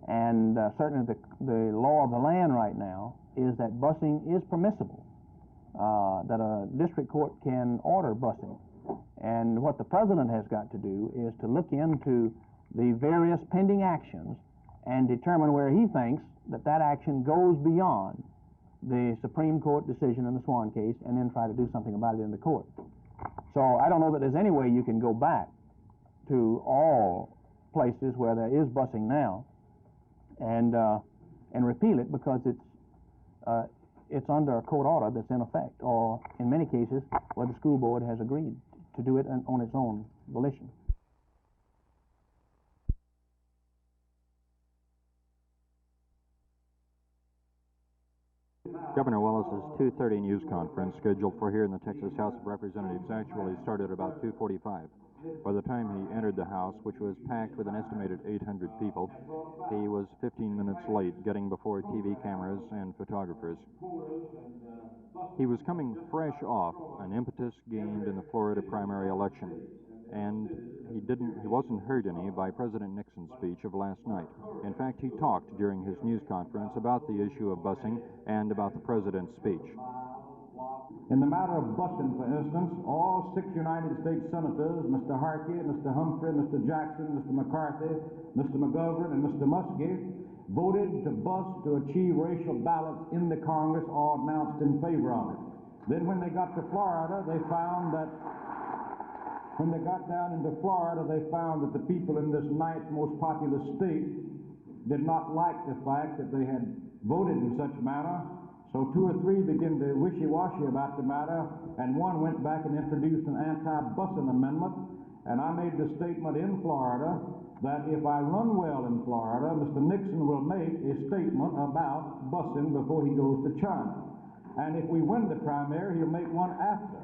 And certainly the law of the land right now is that busing is permissible, that a district court can order busing. And what the president has got to do is to look into the various pending actions and determine where he thinks that that action goes beyond the Supreme Court decision in the Swan case, and then try to do something about it in the court. So I don't know that there's any way you can go back to all places where there is busing now and repeal it, because it's under a court order that's in effect, or in many cases where the school board has agreed to do it on its own volition. Governor Wallace's 2:30 news conference, scheduled for here in the Texas House of Representatives, actually started about 2:45. By the time he entered the House, which was packed with an estimated 800 people, he was 15 minutes late getting before TV cameras and photographers. He was coming fresh off an impetus gained in the Florida primary election, and he wasn't hurt any by President Nixon's speech of last night. In fact, he talked during his news conference about the issue of busing and about the president's speech. In the matter of busing, for instance, all 6 United States senators, Mr. Harkey, Mr. Humphrey, Mr. Jackson, Mr. McCarthy, Mr. McGovern, and Mr. Muskie, voted to bus to achieve racial balance in the Congress, or announced in favor of it. Then when they got to Florida, they found that when they got down into Florida, they found that the people in this 9th most populous state did not like the fact that they had voted in such manner. So 2 or 3 began to wishy-washy about the matter, and one went back and introduced an anti-busing amendment. And I made the statement in Florida that if I run well in Florida, Mr. Nixon will make a statement about busing before he goes to China. And if we win the primary, he'll make one after.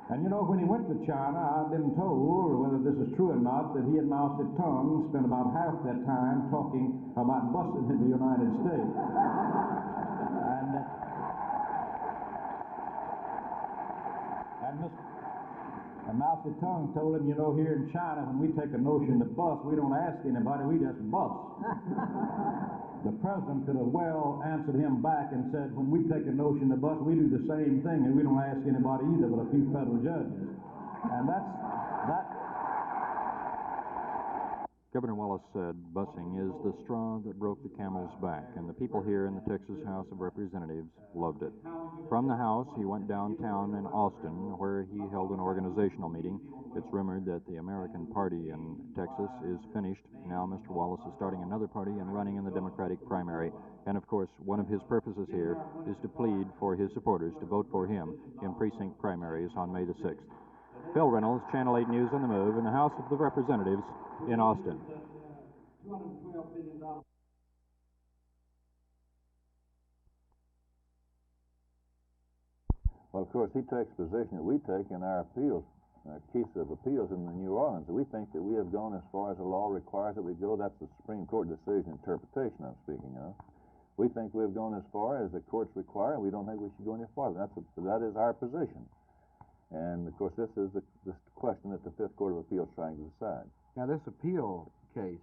And you know, when he went to China, I've been told, whether this is true or not, that he had moused his tongue, spent about half that time talking about busing in the United States. And Mousy Tongue told him, you know, here in China, when we take a notion to bus, we don't ask anybody, we just bus. The president could have well answered him back and said, when we take a notion to bus, we do the same thing, and we don't ask anybody either but a few federal judges. And that. Governor Wallace said busing is the straw that broke the camel's back, and the people here in the Texas House of Representatives loved it. From the House, he went downtown in Austin, where he held an organizational meeting. It's rumored that the American Party in Texas is finished. Now Mr. Wallace is starting another party and running in the Democratic primary. And of course, one of his purposes here is to plead for his supporters to vote for him in precinct primaries on May the 6th. Phil Reynolds, Channel 8 News on the Move, in the House of the Representatives in Austin. $212 billion. Well, of course, he takes the position that we take in our appeals, case of appeals in the New Orleans. We think that we have gone as far as the law requires that we go. That's the Supreme Court decision interpretation I'm speaking of. We think we have gone as far as the courts require, and we don't think we should go any farther. That is our position. And, of course, this is the question that the Fifth Court of Appeals is trying to decide. Now, this appeal case,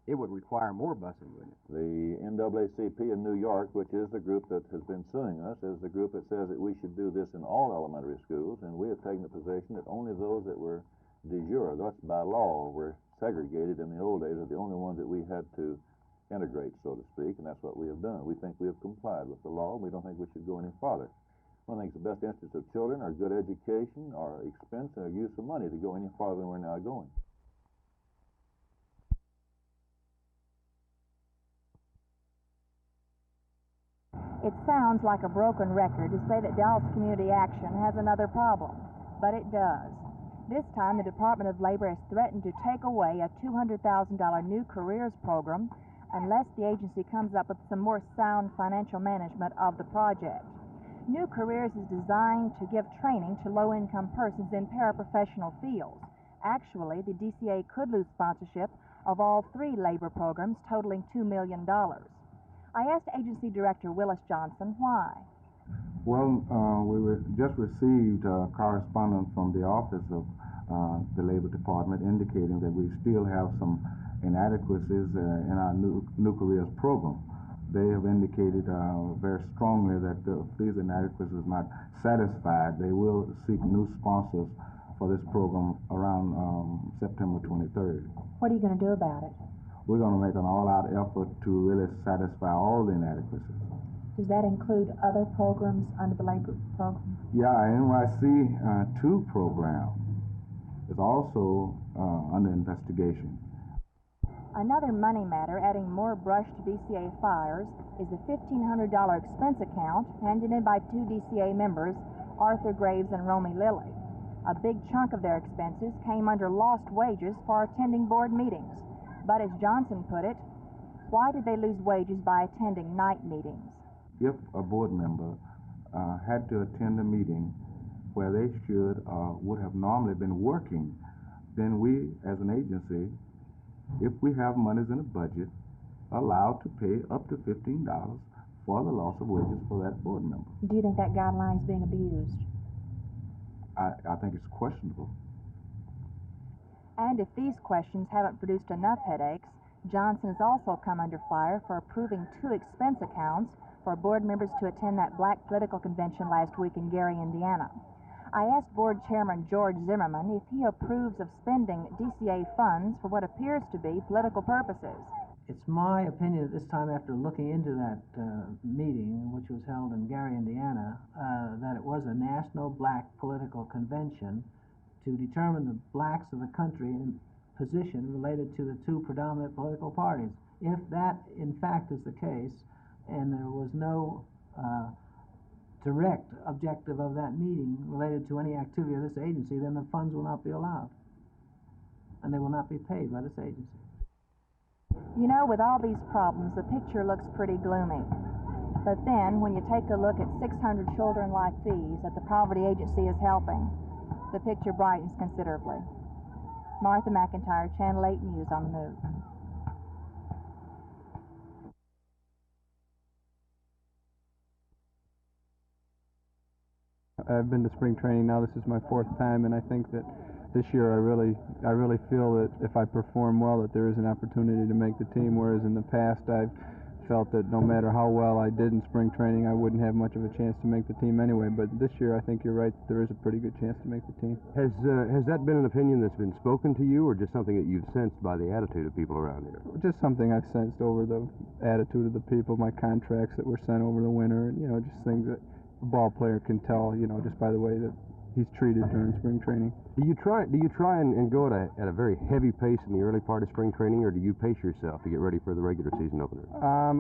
it would require more busing, wouldn't it? The NAACP in New York, which is the group that has been suing us, is the group that says that we should do this in all elementary schools, and we have taken the position that only those that were de jure, thus by law, were segregated in the old days, are the only ones that we had to integrate, so to speak, and that's what we have done. We think we have complied with the law. We don't think we should go any farther. I think it's the best interest of children, our good education, our expense, and our use of money to go any farther than we're now going. It sounds like a broken record to say that Dallas Community Action has another problem, but it does. This time, the Department of Labor has threatened to take away a $200,000 new careers program unless the agency comes up with some more sound financial management of the project. New Careers is designed to give training to low-income persons in paraprofessional fields. Actually, the DCA could lose sponsorship of all 3 labor programs, totaling $2 million. I asked Agency Director Willis Johnson why. Well, we just received correspondence from the Office of the Labor Department indicating that we still have some inadequacies in our nuclear program. They have indicated very strongly that if these inadequacies are not satisfied, they will seek new sponsors for this program around September 23rd. What are you going to do about it? We're going to make an all-out effort to really satisfy all the inadequacies. Does that include other programs under the labor program? Yeah, NYC 2 program is also under investigation. Another money matter adding more brush to DCA fires is the $1,500 expense account handed in by 2 DCA members, Arthur Graves and Romy Lilly. A big chunk of their expenses came under lost wages for attending board meetings. But as Johnson put it, why did they lose wages by attending night meetings? If a board member had to attend a meeting where they should or would have normally been working, then we, as an agency, if we have monies in a budget, allowed to pay up to $15 for the loss of wages for that board member. Do you think that guideline is being abused? I think it's questionable. And if these questions haven't produced enough headaches, Johnson has also come under fire for approving 2 expense accounts for board members to attend that black political convention last week in Gary, Indiana. I asked Board Chairman George Zimmerman if he approves of spending DCA funds for what appears to be political purposes. It's my opinion at this time, after looking into that meeting, which was held in Gary, Indiana, that it was a national black political convention to determine the blacks of the country in position related to the 2 predominant political parties. If that, in fact, is the case, and there was no direct objective of that meeting related to any activity of this agency, then the funds will not be allowed, and they will not be paid by this agency. You know, with all these problems, the picture looks pretty gloomy. But then, when you take a look at 600 children like these that the Poverty Agency is helping, the picture brightens considerably. Martha McIntyre, Channel 8 News on the Move. I've been to spring training now. This is my 4th time, and I think that this year I really feel that if I perform well, that there is an opportunity to make the team, whereas in the past I've felt that no matter how well I did in spring training, I wouldn't have much of a chance to make the team anyway. But this year I think you're right, there is a pretty good chance to make the team. Has that been an opinion that's been spoken to you, or just something that you've sensed by the attitude of people around here? Just something I've sensed over the attitude of the people, my contracts that were sent over the winter, and just things that a ball player can tell, just by the way that he's treated during spring training. Do you try and go at a very heavy pace in the early part of spring training, or do you pace yourself to get ready for the regular season opener?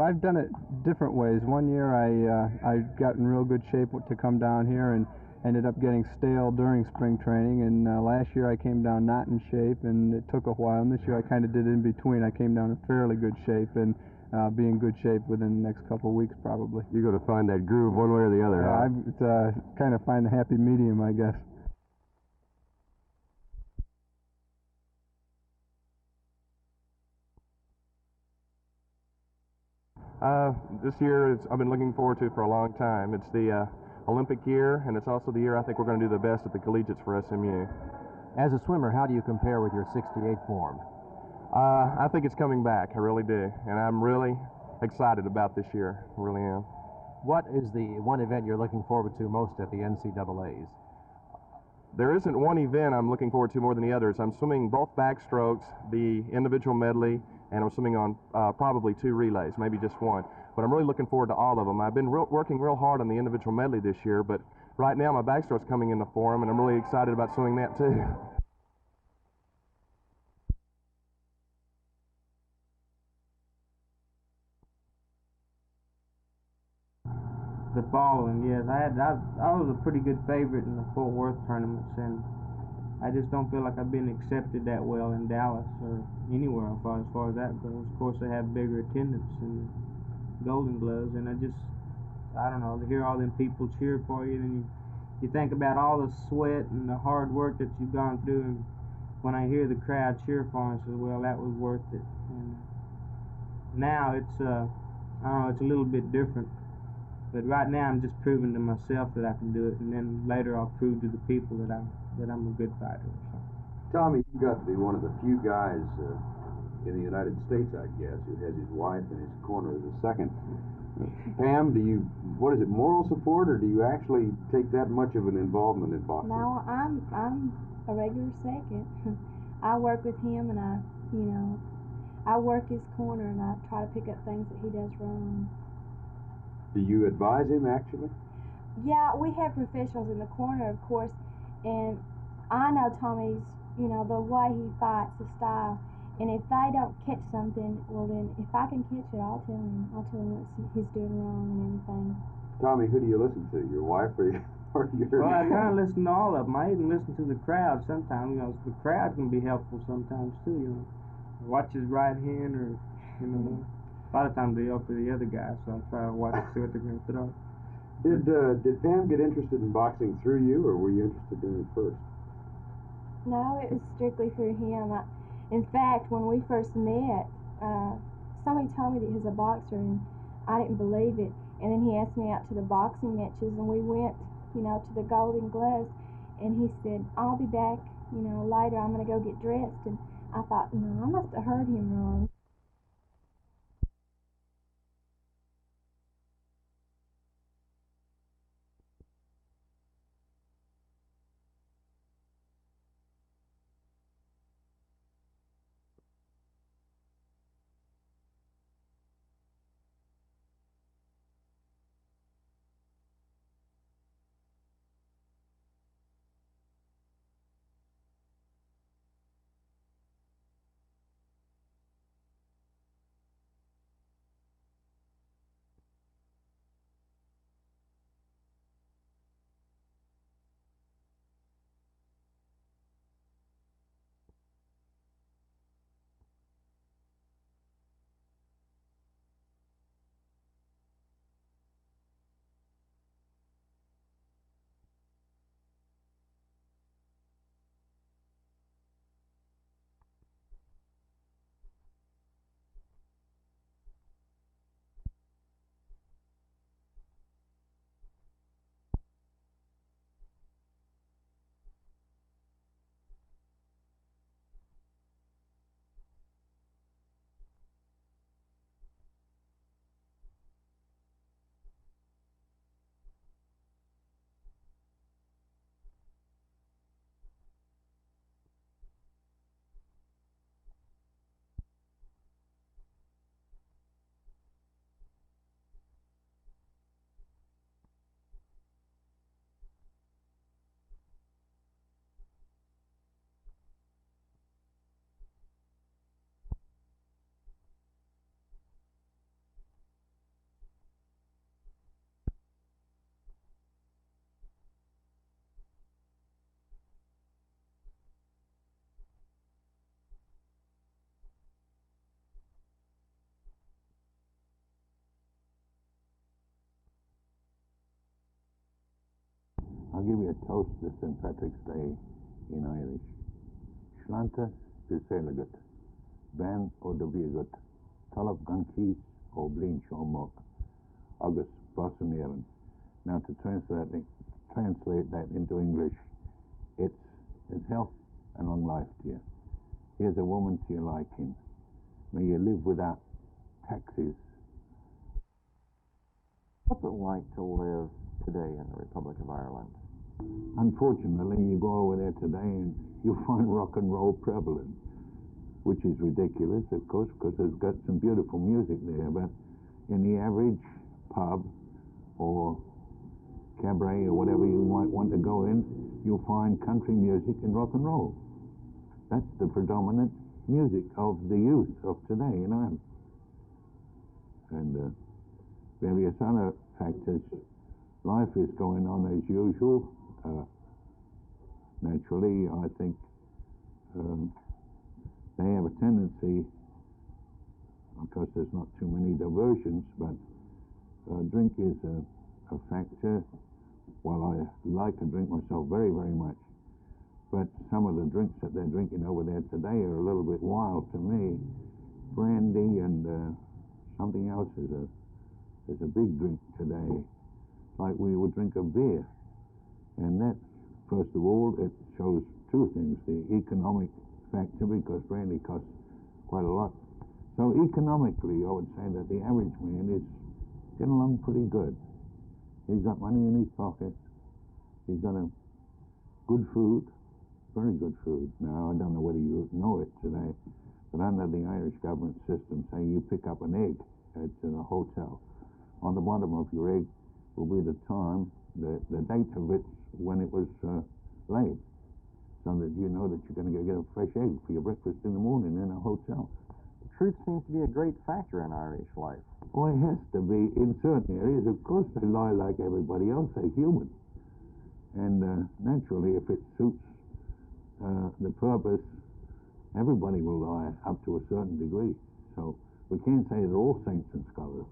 I've done it different ways. One year I got in real good shape to come down here and ended up getting stale during spring training, and last year I came down not in shape, and it took a while, and this year I kind of did it in between. I came down in fairly good shape, and be in good shape within the next couple of weeks, probably. You're going to find that groove one way or the other, huh? It's kind of find the happy medium, I guess. This year I've been looking forward to for a long time. It's the Olympic year, and it's also the year I think we're going to do the best at the collegiates for SMU. As a swimmer, how do you compare with your '68 form? I think it's coming back, I really do, and I'm really excited about this year, I really am. What is the one event you're looking forward to most at the NCAAs? There isn't one event I'm looking forward to more than the others. I'm swimming both backstrokes, the individual medley, and I'm swimming on probably 2 relays, maybe just one. But I'm really looking forward to all of them. I've been working real hard on the individual medley this year, but right now my backstroke's coming into form, and I'm really excited about swimming that too. The following, yes. I was a pretty good favorite in the Fort Worth tournaments, and I just don't feel like I've been accepted that well in Dallas or anywhere as far as that goes. Of course, they have bigger attendance and Golden Gloves, and I don't know, to hear all them people cheer for you, and you think about all the sweat and the hard work that you've gone through, and when I hear the crowd cheer for us, I say, well, that was worth it. And now it's, I don't know, it's a little bit different. But right now I'm just proving to myself that I can do it, and then later I'll prove to the people that I'm a good fighter. So. Tommy, you've got to be one of the few guys in the United States, I guess, who has his wife in his corner as a second. Pam, what is it, moral support, or do you actually take that much of an involvement in boxing? No, I'm a regular second. I work with him, and I work his corner, and I try to pick up things that he does wrong. Do you advise him, actually? Yeah, we have professionals in the corner, of course, and I know Tommy's, the way he fights, the style, and if they don't catch something, well then, if I can catch it, I'll tell him. I'll tell him what he's doing wrong and everything. Tommy, who do you listen to, your wife or your... Well, I kind of listen to all of them. I even listen to the crowd sometimes. The crowd can be helpful sometimes too. Watch his right hand, or a lot of times they yell for the other guy, so I try to watch and see what they're going to throw. Did Pam get interested in boxing through you, or were you interested in it first? No, it was strictly through him. In fact, when we first met, somebody told me that he was a boxer, and I didn't believe it. And then he asked me out to the boxing matches, and we went, to the Golden Gloves, and he said, I'll be back, later, I'm going to go get dressed. And I thought, I must have heard him wrong. I'll give you a toast this St. Patrick's Day in Irish. Slánta Guselagut, Ben o Daviagut, Talab Gankis o Blin Shomok, August Bosnian. Now to translate that into English, it's health and long life to you. Here's a woman to your liking. May you live without taxes. What's it like to live today in the Republic of Ireland? Unfortunately, you go over there today and you'll find rock and roll prevalent, which is ridiculous, of course, because there's got some beautiful music there. But in the average pub or cabaret or whatever you might want to go in, you'll find country music and rock and roll. That's the predominant music of the youth of today in Ireland. And various other factors. Life is going on as usual. Naturally, I think they have a tendency, of course there's not too many diversions, but drink is a factor. Well, I like to drink myself very, very much, but some of the drinks that they're drinking over there today are a little bit wild to me. Brandy and something else is a big drink today, like we would drink a beer. And that, first of all, it shows two things. The economic factor, because brandy costs quite a lot. So economically, I would say that the average man is getting along pretty good. He's got money in his pocket. He's got a good food, very good food. Now, I don't know whether you know it today, but under the Irish government system, say you pick up an egg at a hotel. On the bottom of your egg will be the time, the date of it when it was laid, so that you know that you're going to get a fresh egg for your breakfast in the morning in a hotel. Truth seems to be a great factor in Irish life. Well, it has to be in certain areas. Of course, they lie like everybody else. They're human. And naturally, if it suits the purpose, everybody will lie up to a certain degree. So we can't say they're all saints and scholars.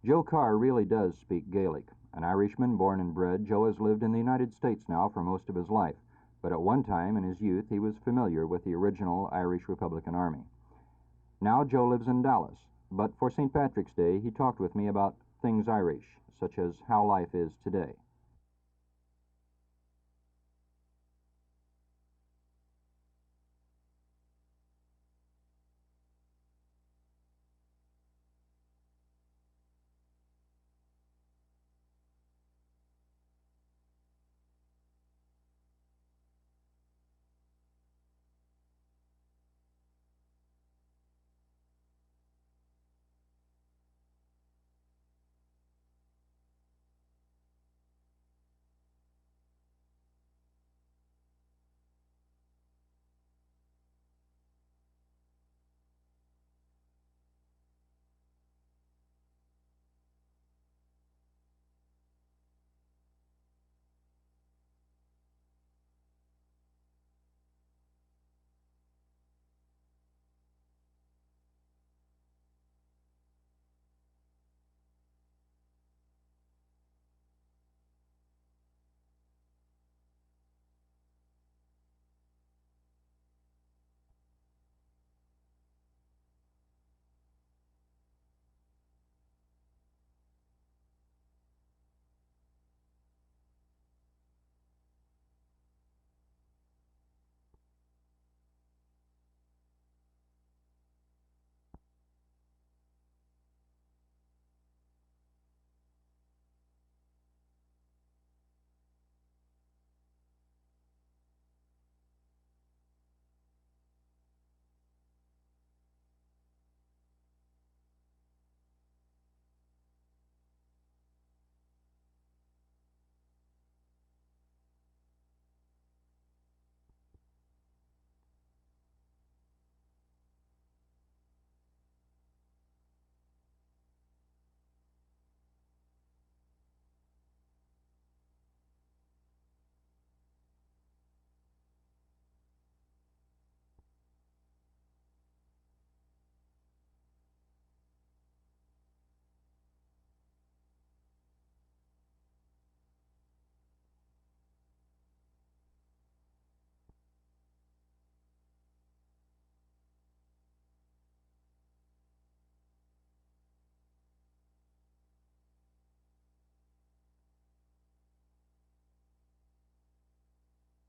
Joe Carr really does speak Gaelic. An Irishman born and bred, Joe has lived in the United States now for most of his life, but at one time in his youth he was familiar with the original Irish Republican Army. Now Joe lives in Dallas, but for St. Patrick's Day he talked with me about things Irish, such as how life is today.